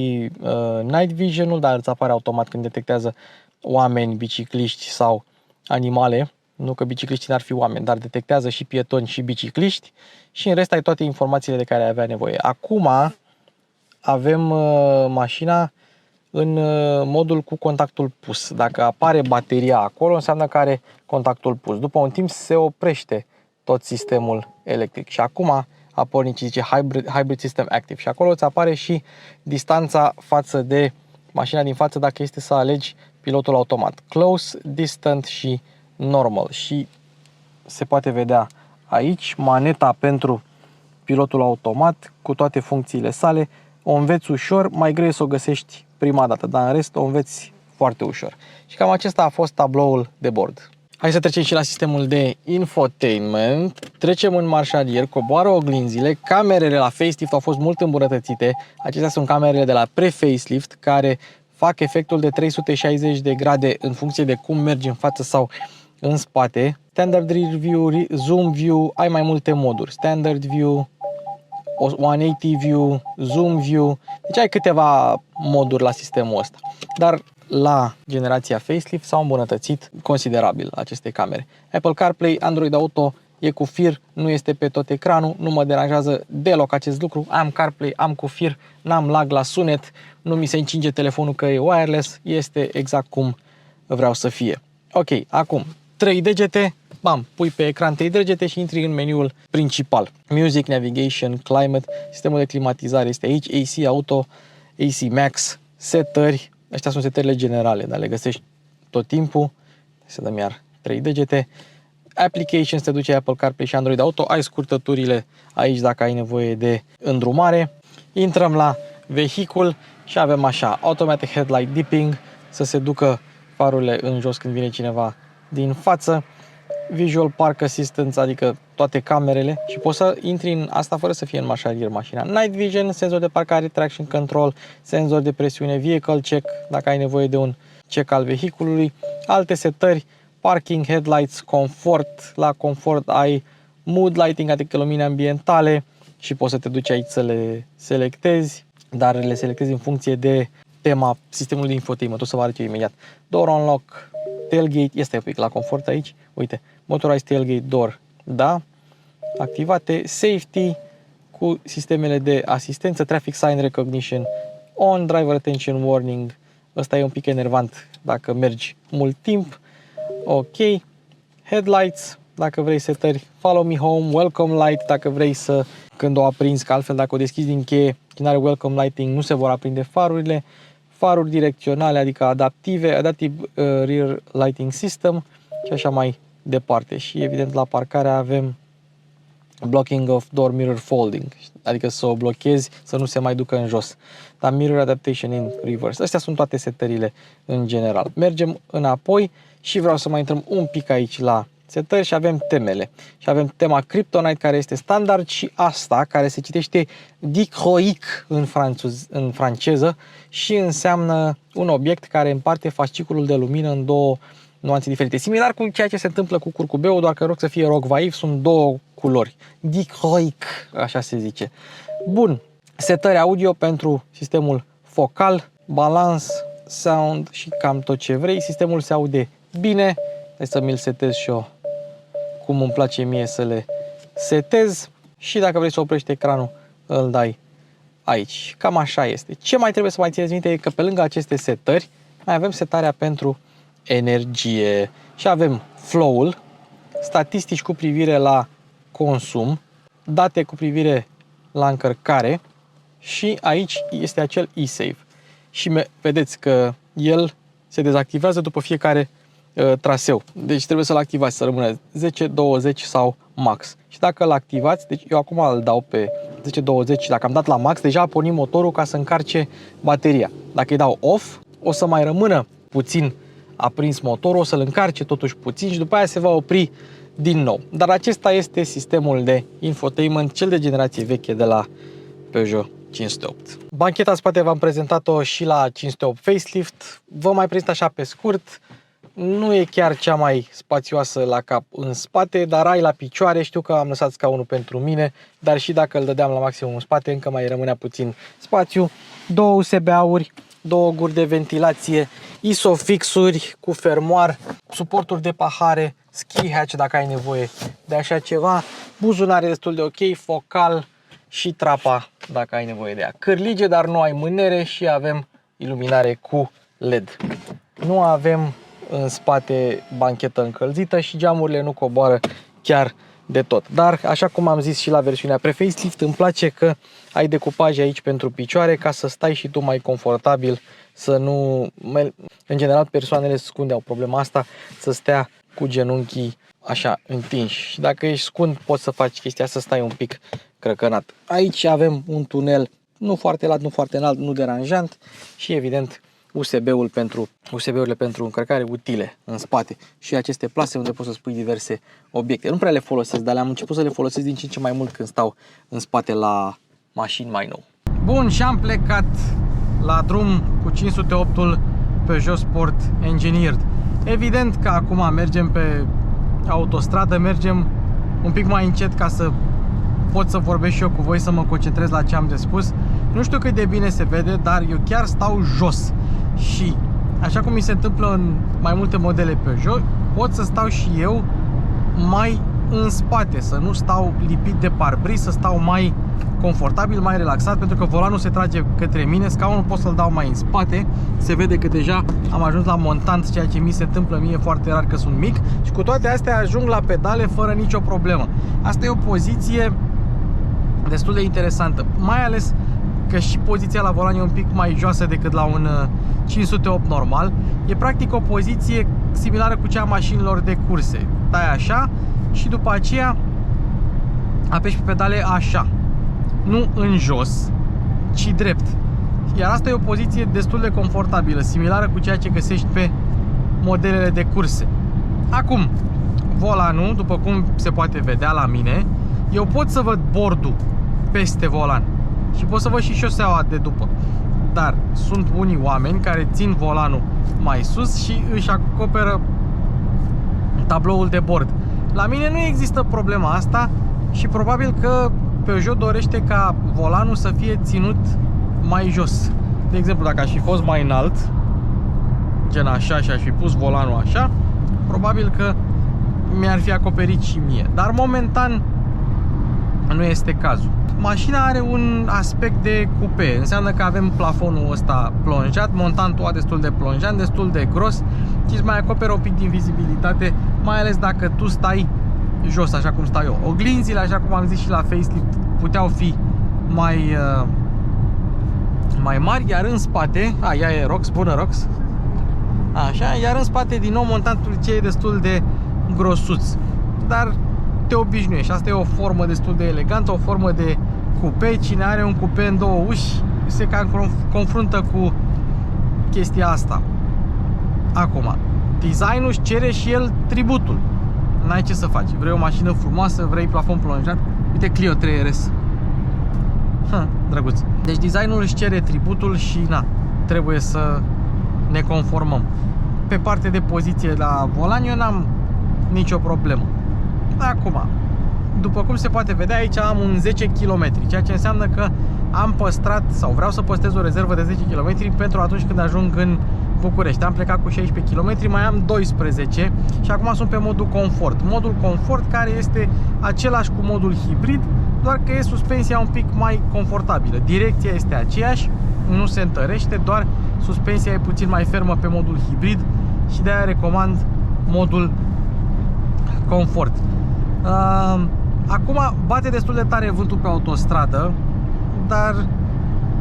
Night Vision-ul, dar îți apare automat când detectează oameni, bicicliști sau animale. Nu că bicicliștii n-ar fi oameni, dar detectează și pietoni și bicicliști și în rest ai toate informațiile de care ai avea nevoie. Acum avem mașina în modul cu contactul pus. Dacă apare bateria acolo, înseamnă că are contactul pus. După un timp se oprește tot sistemul electric și acum a pornit ce zice Hybrid System Active și acolo îți apare și distanța față de mașina din față dacă este să alegi pilotul automat. Close, Distant și Normal și se poate vedea aici maneta pentru pilotul automat cu toate funcțiile sale. O înveți ușor, mai greu să o găsești prima dată, dar în rest o înveți foarte ușor. Și cam acesta a fost tabloul de bord. Hai să trecem și la sistemul de infotainment. Trecem în marșalier, coboară oglinzile, camerele la facelift au fost mult îmbunătățite. Acestea sunt camerele de la pre-facelift care fac efectul de 360 de grade în funcție de cum mergi în față sau în spate. Standard Rear View, Zoom View, ai mai multe moduri. Standard View, 180 View, Zoom View, deci ai câteva moduri la sistemul ăsta. Dar la generația facelift s-au îmbunătățit considerabil aceste camere. Apple CarPlay, Android Auto e cu fir, nu este pe tot ecranul, nu mă deranjează deloc acest lucru. Am CarPlay, am cu fir, n-am lag la sunet, nu mi se încinge telefonul că e wireless, este exact cum vreau să fie. Ok, acum 3 degete, bam, pui pe ecran 3 degete și intri în meniul principal. Music, Navigation, Climate, sistemul de climatizare este aici, AC Auto, AC Max, setări, astea sunt setările generale, dar le găsești tot timpul. Să dăm iar 3 degete. Applications, te duce Apple CarPlay și Android Auto, ai scurtăturile aici dacă ai nevoie de îndrumare. Intrăm la vehicul și avem așa, Automatic Headlight Dipping, să se ducă farurile în jos când vine cineva din față, Visual Park Assistance, adică toate camerele și poți să intri în asta fără să fie în marșalier mașina. Night Vision, senzor de parcare, Traction Control, senzor de presiune, Vehicle Check, dacă ai nevoie de un check al vehiculului, alte setări, Parking, Headlights, Comfort, la Comfort ai Mood Lighting, adică lumini ambientale și poți să te duci aici să le selectezi, dar le selectezi în funcție de tema sistemului de infotainment, o să vă arăt eu imediat. Door Unlock, Tailgate, este un pic la Comfort aici, uite, Motorized Tailgate Door, da, activate, Safety cu sistemele de asistență, Traffic Sign Recognition, On, Driver Attention Warning, ăsta e un pic enervant dacă mergi mult timp, ok, Headlights, dacă vrei setări, Follow Me Home, Welcome Light, dacă vrei să, când o aprinzi, că altfel dacă o deschizi din cheie, când are Welcome Lighting, nu se vor aprinde farurile, faruri direcționale, adică adaptive, Adaptive Rear Lighting System și așa mai departe. Și evident la parcare avem Blocking of Door Mirror Folding, adică să o blochezi să nu se mai ducă în jos. Dar Mirror Adaptation in Reverse. Astea sunt toate setările în general. Mergem înapoi și vreau să mai intrăm un pic aici la setări și avem temele. Și avem tema Kryptonite care este standard și asta care se citește dichroic în franceză și înseamnă un obiect care împarte fasciculul de lumină în două nuanțe diferite. Similar cu ceea ce se întâmplă cu curcubeul, doar că în loc să fie rogvaiv, sunt două culori. Dichroic, așa se zice. Bun, setări audio pentru sistemul focal, balans, sound și cam tot ce vrei. Sistemul se aude bine. Hai să mi-l setez și eu cum îmi place mie să le setez. Și dacă vrei să oprești ecranul, îl dai aici. Cam așa este. Ce mai trebuie să mai țineți minte e că pe lângă aceste setări mai avem setarea pentru energie și avem flow-ul, statistici cu privire la consum, date cu privire la încărcare și aici este acel e-save. Și vedeți că el se dezactivează după fiecare traseu. Deci trebuie să-l activați să rămână 10, 20 sau max. Și dacă îl activați, deci eu acum îl dau pe 10-20 și dacă am dat la max, deja a pornit motorul ca să încarce bateria. Dacă îi dau off, o să mai rămână puțin aprins motorul, o să-l încarce totuși puțin și după aia se va opri din nou. Dar acesta este sistemul de infotainment, cel de generație veche de la Peugeot 508. Bancheta în spate v-am prezentat-o și la 508 facelift. Vă mai prezint așa pe scurt. Nu e chiar cea mai spațioasă la cap în spate, dar ai la picioare. Știu că am lăsat scaunul pentru mine, dar și dacă îl dădeam la maximum în spate, încă mai rămânea puțin spațiu. Două USB-uri, două guri de ventilație, ISOFIX-uri cu fermoar, suporturi de pahare, ski hatch dacă ai nevoie de așa ceva, buzunare destul de ok, focal și trapa dacă ai nevoie de ea. Cârlige, dar nu ai mânere și avem iluminare cu LED. Nu avem în spate banchetă încălzită și geamurile nu coboară chiar de tot. Dar, așa cum am zis și la versiunea pre-facelift, îmi place că ai decupaje aici pentru picioare ca să stai și tu mai confortabil, să nu... În general, persoanele scunde au problema asta, să stea cu genunchii așa întinși. Și dacă ești scund, poți să faci chestia să stai un pic crăcănat. Aici avem un tunel nu foarte lat, nu foarte înalt, nu deranjant și, evident, USB-urile pentru încărcare utile în spate și aceste plase unde poți să spui diverse obiecte. Nu prea le folosesc, dar le-am început să le folosesc din ce în ce mai mult când stau în spate la mașini mai nou. Bun, și am plecat la drum cu 508-ul Peugeot Sport Engineered. Evident că acum mergem pe autostradă, mergem un pic mai încet ca să pot să vorbesc și eu cu voi, să mă concentrez la ce am de spus. Nu știu cât de bine se vede, dar eu chiar stau jos și, așa cum mi se întâmplă în mai multe modele Peugeot, pot să stau și eu mai în spate, să nu stau lipit de parbriz, să stau mai confortabil, mai relaxat, pentru că volanul se trage către mine, scaunul pot să-l dau mai în spate. Se vede că deja am ajuns la montant, ceea ce mi se întâmplă mie foarte rar că sunt mic, și cu toate astea ajung la pedale fără nicio problemă. Asta e o poziție destul de interesantă, mai ales că și poziția la volan e un pic mai joasă decât la un 508 normal. E practic o poziție similară cu cea a mașinilor de curse. Dai așa și după aceea apeși pe pedale așa, nu în jos, ci drept. Iar asta e o poziție destul de confortabilă, similară cu ceea ce găsești pe modelele de curse. Acum, volanul, după cum se poate vedea la mine, eu pot să văd bordul peste volan și pot să văd și șoseaua de după. Dar sunt unii oameni care țin volanul mai sus și își acoperă tabloul de bord. La mine nu există problema asta și probabil că Peugeot dorește ca volanul să fie ținut mai jos. De exemplu, dacă aș fi fost mai înalt, gen așa, și aș fi pus volanul așa, probabil că mi-ar fi acoperit și mie. Dar momentan nu este cazul. Mașina are un aspect de coupe, înseamnă că avem plafonul ăsta plonjat, montantul destul de plonjant, destul de gros și îți mai acoperă un pic din vizibilitate, mai ales dacă tu stai jos, așa cum stau eu. Oglinzile, așa cum am zis și la facelift, puteau fi mai mari, iar în spate, ea e Rox, bună Rox, așa, iar în spate din nou montantul ce e destul de grosuț, dar te obișnuiești. Asta e o formă destul de elegantă, o formă de coupe. Cine are un coupe în două uși se confruntă cu chestia asta. Acum, designul își cere și el tributul. N-ai ce să faci. Vrei o mașină frumoasă, vrei plafon plonjat. Uite Clio 3RS. Drăguț. Deci designul își cere tributul și na, trebuie să ne conformăm. Pe partea de poziție la volan eu n-am nicio problemă. Acum, după cum se poate vedea, aici am un 10 km, ceea ce înseamnă că am păstrat sau vreau să păstrez o rezervă de 10 km pentru atunci când ajung în București. Am plecat cu 16 km, mai am 12 și acum sunt pe modul confort. Modul confort care este același cu modul hibrid, doar că e suspensia un pic mai confortabilă. Direcția este aceeași, nu se întărește, doar suspensia e puțin mai fermă pe modul hibrid și de-aia recomand modul confort. Acum bate destul de tare vântul pe autostradă, dar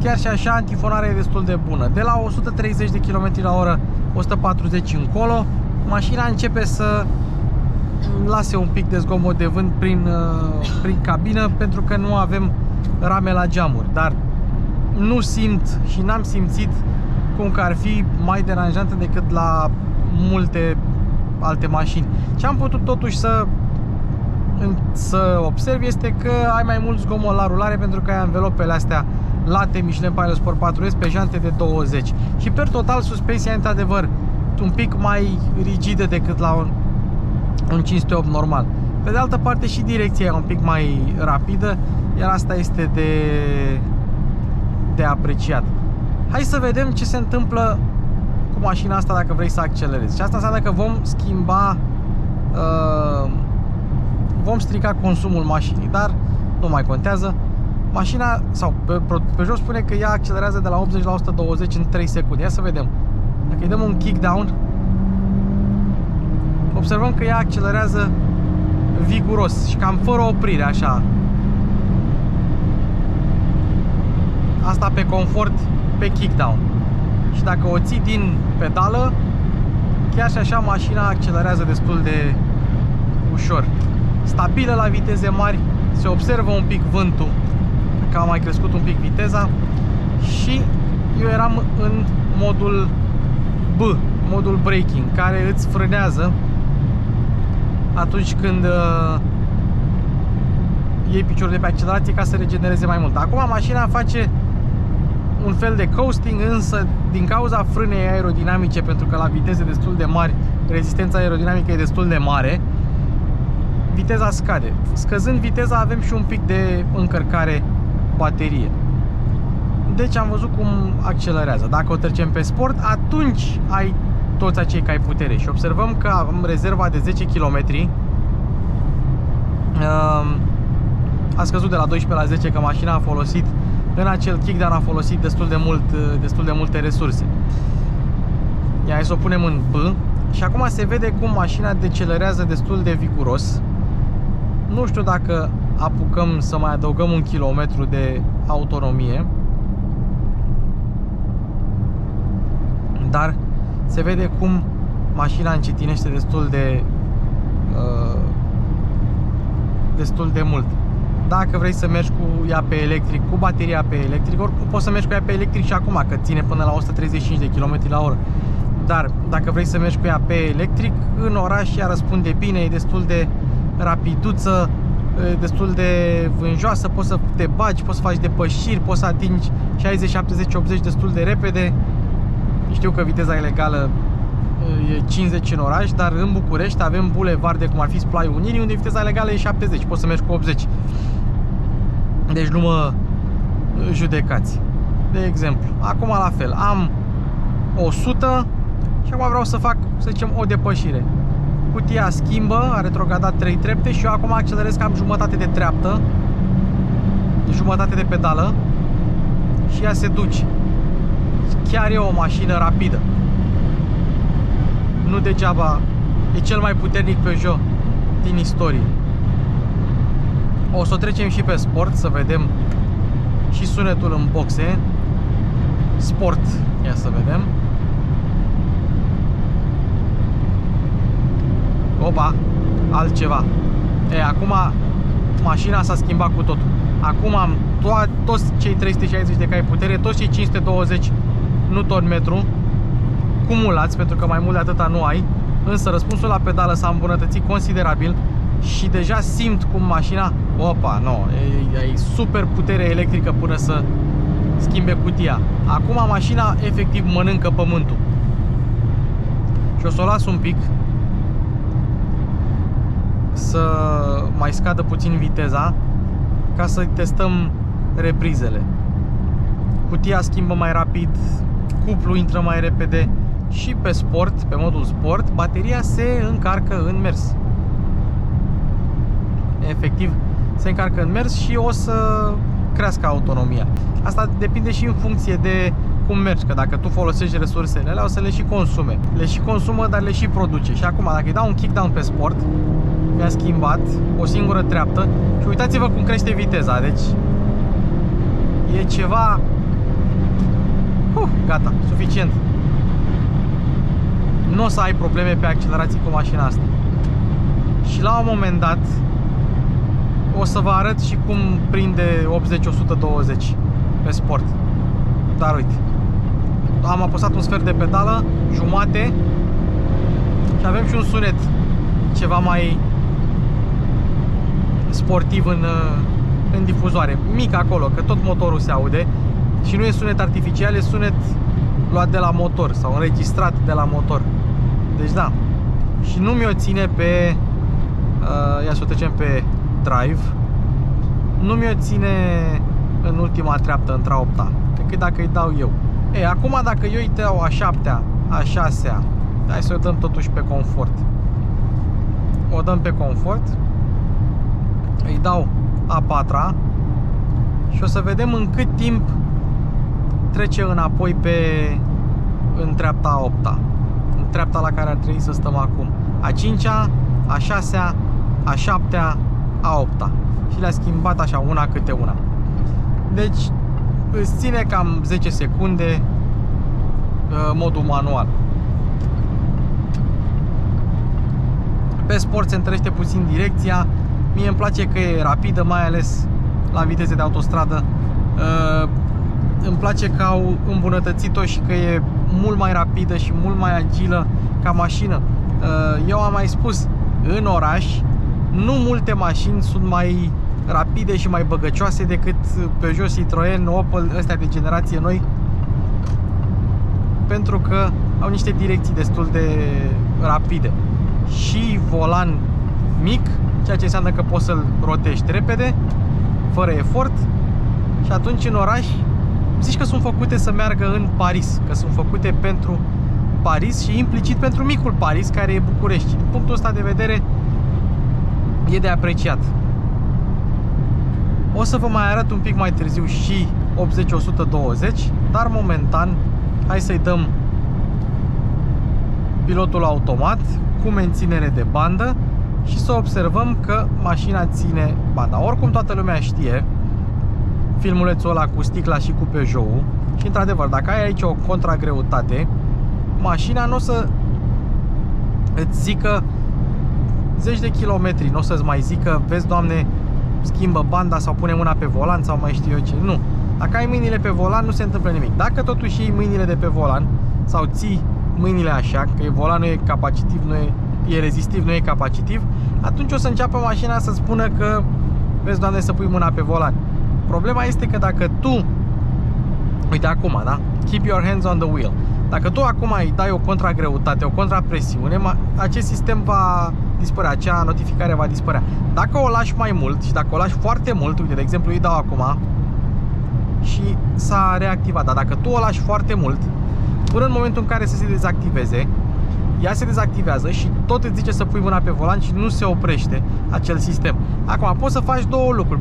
chiar și așa antifonarea e destul de bună. De la 130 de km/h, 140 încolo, mașina începe să lase un pic de zgomot de vânt prin cabină, pentru că nu avem rame la geamuri, dar nu simt și n-am simțit cum că ar fi mai deranjantă decât la multe alte mașini. Ce am putut totuși să observ este că ai mai mult zgomot la rulare, pentru că ai anvelopele astea late Michelin Pilot Sport 4S pe jante de 20. Și per total suspensia e într-adevăr un pic mai rigidă decât la un 508 normal. Pe de altă parte și direcția e un pic mai rapidă, iar asta este de apreciat. Hai să vedem ce se întâmplă cu mașina asta dacă vrei să accelerezi. Și asta înseamnă că vom schimba, vom strica consumul mașinii, dar nu mai contează. Mașina, sau Peugeot spune că ea accelerează de la 80 la 120 în 3 secunde. Ia să vedem. Dacă îi dăm un kickdown, observăm că ea accelerează viguros și cam fără oprire, așa. Asta pe confort, pe kickdown. Și dacă o ții din pedală, chiar și așa mașina accelerează destul de ușor. Stabilă la viteze mari, se observă un pic vântul, că a mai crescut un pic viteza. Și eu eram în modul B, modul braking, care îți frânează atunci când iei piciorul de pe accelerație ca să regenereze mai mult. Acum mașina face un fel de coasting, însă din cauza frânei aerodinamice, pentru că la viteze destul de mari rezistența aerodinamică e destul de mare, viteza scade. Scăzând viteza avem și un pic de încărcare baterie. Deci am văzut cum accelerează. Dacă o trecem pe sport, atunci ai toți acei cai putere. Și observăm că am rezerva de 10 km. A scăzut de la 12 la 10, că mașina a folosit, în acel kickdown a folosit destul de multe resurse. Ia, hai să o punem în B. Și acum se vede cum mașina decelerează destul de viguros. Nu știu dacă apucăm să mai adăugăm un kilometru de autonomie, dar se vede cum mașina încetinește destul de mult. Dacă vrei să mergi cu ea pe electric, cu bateria pe electric, oricum poți să mergi cu ea pe electric și acum, că ține până la 135 de km la oră. Dar dacă vrei să mergi cu ea pe electric, în oraș ea răspunde bine, e destul de rapiduță, destul de vânjoasă, poți să te bagi, poți să faci depășiri, poți să atingi 60, 70, 80 destul de repede. Știu că viteza ilegală e 50 în oraș, dar în București avem bulevarde cum ar fi Splai Unirii, unde viteza legală e 70, poți să mergi cu 80. Deci nu mă judecați. De exemplu, acum la fel, am 100 și acum vreau să fac, să zicem, o depășire. Cutia schimbă, a retrogradat 3 trepte și eu acum accelerez cam jumătate de treaptă, jumătate de pedală și ea se duce. Chiar e o mașină rapidă. Nu degeaba e cel mai puternic Peugeot din istorie. O să o trecem și pe sport, să vedem și sunetul în boxe. Sport, ia să vedem. Opa, altceva. Acum mașina s-a schimbat cu totul. Acum am toți cei 360 de cai putere, toți cei 520 Nm cumulați, pentru că mai mult de atâta nu ai. Însă răspunsul la pedală s-a îmbunătățit considerabil și deja simt cum mașina, opa, e super putere electrică până să schimbe cutia. Acum mașina efectiv mănâncă pământul. Și o să o las un pic să mai scadă puțin viteza ca să testăm reprizele. Cutia schimbă mai rapid, cuplu intră mai repede și pe sport, pe modul sport, bateria se încarcă în mers. Efectiv se încarcă în mers și o să crească autonomia. Asta depinde și în funcție de cum mergi, că dacă tu folosești resursele alea, o să le și consume. Le și consumă, dar le și produce. Și acum, dacă îi dau un kickdown pe sport, mi-a schimbat o singură treaptă și uitați-vă cum crește viteza. Deci e ceva... gata, suficient. Nu o să ai probleme pe accelerații cu mașina asta. Și la un moment dat o să vă arăt și cum prinde 80-120 pe sport. Dar uite, am apăsat un sfert de pedală, jumate, și avem și un sunet ceva mai sportiv în difuzoare. Mic acolo, că tot motorul se aude. Și nu e sunet artificial, e sunet luat de la motor sau înregistrat de la motor. Deci da. Și nu mi-o ține pe ia să o trecem pe drive. Nu mi-o ține în ultima treaptă, între a 8-a, decât dacă îi dau eu. Ei, acum dacă eu îi dau a 7-a, a 6-a, hai să o dăm totuși pe confort. O dăm pe confort. Îi dau a 4-a și o să vedem în cât timp trece înapoi în treapta a 8-a, în treapta la care ar trebui să stăm acum. A 5-a, a 6-a, a 7-a, a 8-a. Și le-a schimbat așa, una câte una. Deci îți ține cam 10 secunde modul manual. Pe sport se întărește puțin direcția. Mie îmi place că e rapidă, mai ales la viteze de autostradă. Îmi place că au îmbunătățit-o și că e mult mai rapidă și mult mai agilă ca mașină. Eu am mai spus, în oraș nu multe mașini sunt mai rapide și mai băgăcioase decât Peugeot, Citroen, Opel, ăstea de generație noi, pentru că au niște direcții destul de rapide și volan mic, ceea ce înseamnă că poți să-l rotești repede, fără efort. Și atunci în oraș zici că sunt făcute să meargă în Paris, că sunt făcute pentru Paris și implicit pentru micul Paris, care e București. Din punctul ăsta de vedere e de apreciat. O să vă mai arăt un pic mai târziu și 80-120, dar momentan hai să-i dăm pilotul automat cu menținere de bandă și să observăm că mașina ține banda. Oricum toată lumea știe filmulețul ăla cu sticla și cu Peugeot-ul și într-adevăr, dacă ai aici o contragreutate, mașina nu o să îți zică zeci de kilometri, nu o să-ți mai zică, vezi, Doamne, schimbă banda sau pune mâna pe volan sau mai știu eu ce. Nu. Dacă ai mâinile pe volan, nu se întâmplă nimic. Dacă totuși iei mâinile de pe volan sau ții mâinile așa, că volanul e capacitiv, e rezistiv, nu e capacitiv, atunci o să înceapă mașina să spună că, vezi, Doamne, să pui mâna pe volan. Problema este că dacă tu, uite acum, da? Keep your hands on the wheel. Dacă tu acum îi dai o contragreutate, o contrapresiune, acest sistem va dispărea, acea notificare va dispărea. Dacă o lași mai mult și dacă o lași foarte mult, uite, de exemplu, îi dau acum și s-a reactivat, dar dacă tu o lași foarte mult, până în momentul în care să se dezactiveze, ea se dezactivează și tot îți zice să pui mâna pe volan și nu se oprește acel sistem. Acum, poți să faci două lucruri,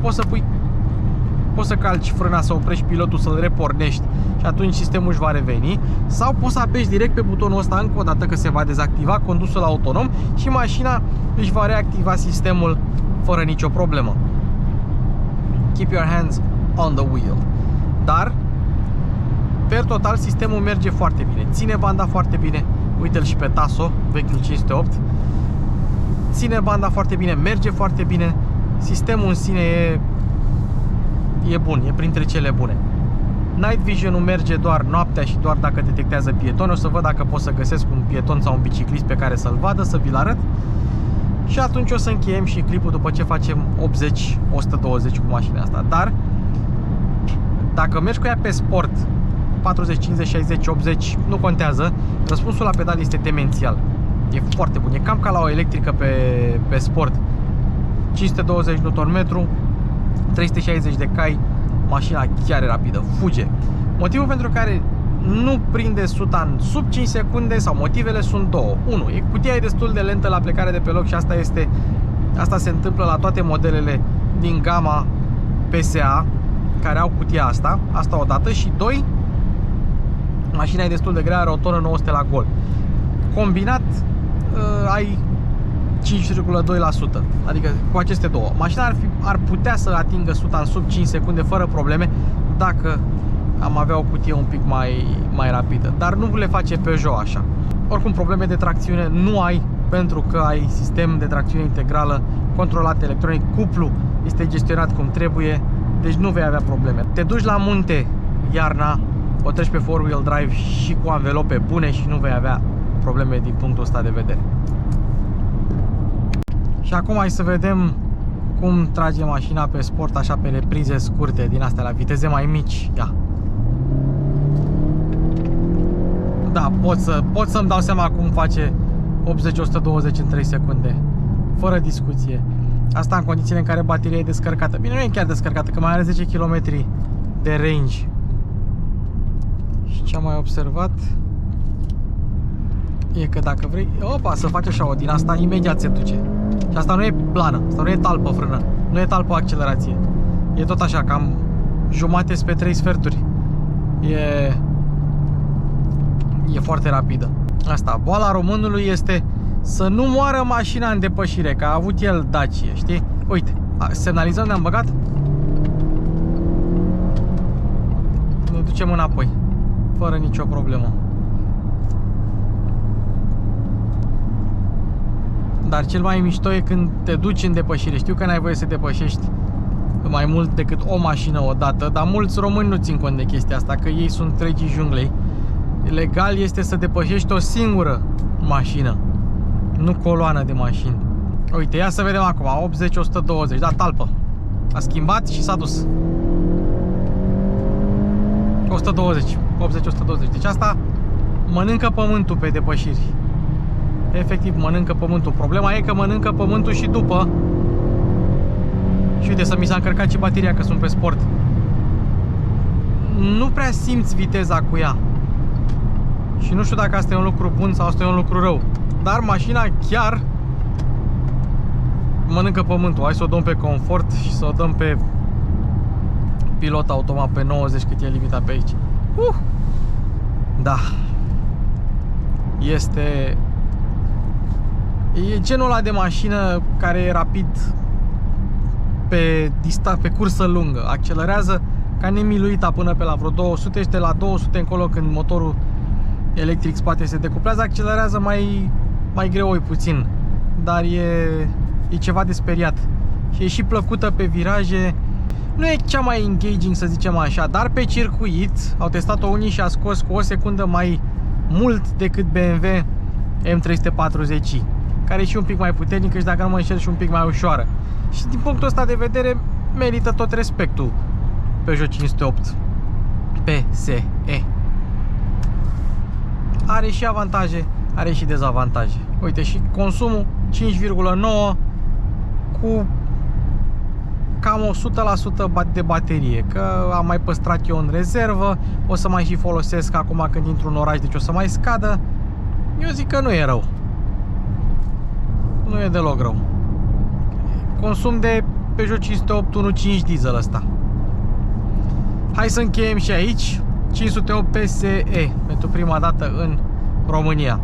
poți să calci frâna, să oprești pilotul, să-l repornești și atunci sistemul își va reveni, sau poți să apeși direct pe butonul ăsta încă o dată, că se va dezactiva condusul autonom și mașina își va reactiva sistemul fără nicio problemă. Keep your hands on the wheel. Dar per total sistemul merge foarte bine, ține banda foarte bine. Uite-l și pe Tasso, vechiul 508. Ține banda foarte bine, merge foarte bine. Sistemul în sine e bun, e printre cele bune. Night Vision-ul merge doar noaptea și doar dacă detectează pietoni. O să văd dacă pot să găsesc un pieton sau un biciclist pe care să-l vadă, să vi-l arăt. Și atunci o să încheiem și clipul după ce facem 80-120 cu mașina asta. Dar dacă mergi cu ea pe sport, 40, 50, 60, 80, nu contează, răspunsul la pedal este demențial. E foarte bun, e cam ca la o electrică pe sport. 520 Nm, 360 de cai, mașina chiar e rapidă, fuge. Motivul pentru care nu prinde suta în sub 5 secunde, sau motivele sunt două. 1. Cutia e destul de lentă la plecare de pe loc și asta se întâmplă la toate modelele din gama PSA care au cutia asta odată, și 2. Mașina e destul de grea, are o tonă 900 la gol. Combinat ai 5,2%. Adică cu aceste două. Mașina ar putea să atingă suta în sub 5 secunde fără probleme dacă am avea o cutie un pic mai rapidă. Dar nu le face Peugeot așa. Oricum, probleme de tracțiune nu ai, pentru că ai sistem de tracțiune integrală controlat electronic. Cuplu este gestionat cum trebuie, deci nu vei avea probleme. Te duci la munte iarna, o treci pe 4-wheel drive și cu anvelope bune și nu vei avea probleme din punctul ăsta de vedere. Și acum hai să vedem cum trage mașina pe sport, așa pe reprize scurte din astea, la viteze mai mici. Ia. Da, pot să-mi dau seama cum face 80-120 în 3 secunde. Fără discuție. Asta în condițiile în care bateria e descărcată. Bine, nu e chiar descărcată, că mai are 10 km de range. Și ce am mai observat e că dacă vrei, opa, să faci așa, o din asta imediat se duce. Și asta nu e plană, asta nu e talpă frână, nu e talpă accelerație. E tot așa, cam jumate spre 3 sferturi. E foarte rapidă. Asta, boala românului este să nu moară mașina în depășire, că a avut el Dacia, știi? Uite, semnalizăm, ne-am băgat. Ne ducem înapoi, fără nicio problemă. Dar cel mai mișto e când te duci în depășire. Știu că n-ai voie să depășești mai mult decât o mașină odată, dar mulți români nu țin cont de chestia asta, că ei sunt regii junglei. Legal este să depășești o singură mașină, nu coloană de mașini. Uite, ia să vedem acum, 80-120, da, talpă. A schimbat și s-a dus. 120, 80-120. Deci asta mănâncă pământul pe depășiri. Efectiv, mănâncă pământul. Problema e că mănâncă pământul și după. Și uite, să mi s-a încărcat și bateria, că sunt pe sport. Nu prea simți viteza cu ea. Și nu știu dacă asta e un lucru bun sau asta e un lucru rău. Dar mașina chiar mănâncă pământul. Hai să o dăm pe confort și să o dăm pe pilot automat pe 90, cât e limita pe aici. Da. E genul ăla de mașină care e rapid pe cursă lungă. Accelerează ca nemiluita până pe la vreo 200 și de la 200 încolo, când motorul electric spate se decuplează, accelerează mai greoi puțin. Dar e ceva de speriat. Și e și plăcută pe viraje. Nu e cea mai engaging, să zicem așa, dar pe circuit au testat-o unii și a scos cu o secundă mai mult decât BMW M340i, care e și un pic mai puternică și, dacă nu mă înșel, și un pic mai ușoară. Și din punctul ăsta de vedere merită tot respectul Peugeot 508 PSE. Are și avantaje, are și dezavantaje. Uite, și consumul 5,9 cu cam 100% de baterie, că am mai păstrat eu în rezervă, o să mai și folosesc acum când intru în oraș, deci o să mai scadă. Eu zic că nu e rău. Nu e deloc rău. Consum de Peugeot 508 1.5 diesel ăsta. Hai să încheiem și aici. 508 PSE pentru prima dată în România.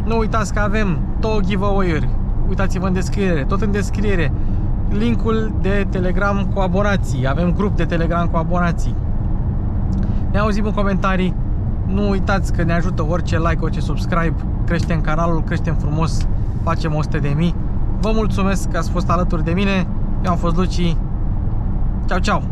Nu uitați că avem 2 giveaway-uri. Uitați-vă în descriere, tot în descriere, linkul de Telegram cu abonații. Avem grup de Telegram cu abonații. Ne auzim în comentarii. Nu uitați că ne ajută orice like, orice subscribe. Creștem canalul, creștem frumos, facem 100.000. Vă mulțumesc că ați fost alături de mine. Eu am fost Luci. Ceau, ceau!